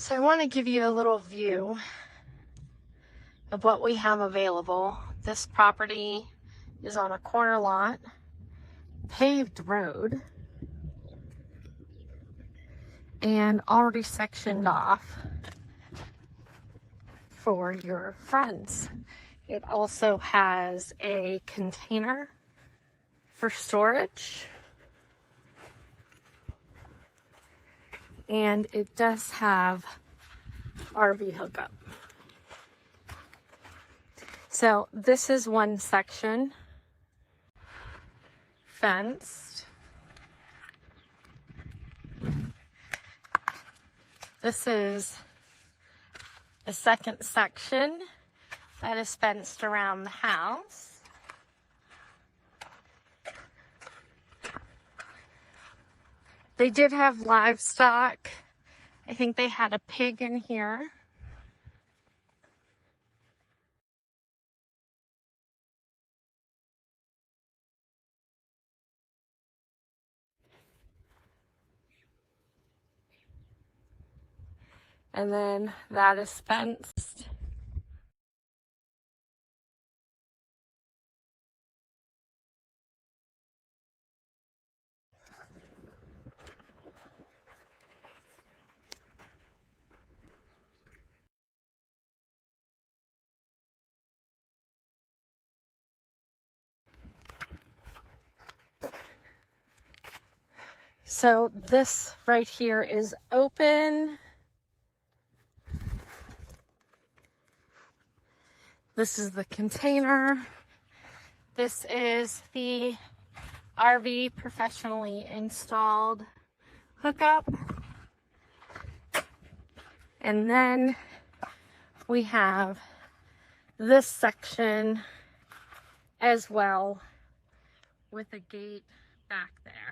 So I want to give you a little view of what we have available. This property is on a corner lot, paved road, and already sectioned off for your friends. It also has a container for storage, and it does have RV hookup. So this is one section, fenced. This is a second section that is fenced around the house. They did have livestock. I think they had a pig in here. And then that is fenced. So this right here is open. This is the container. This is the RV professionally installed hookup. And then we have this section as well with a gate back there.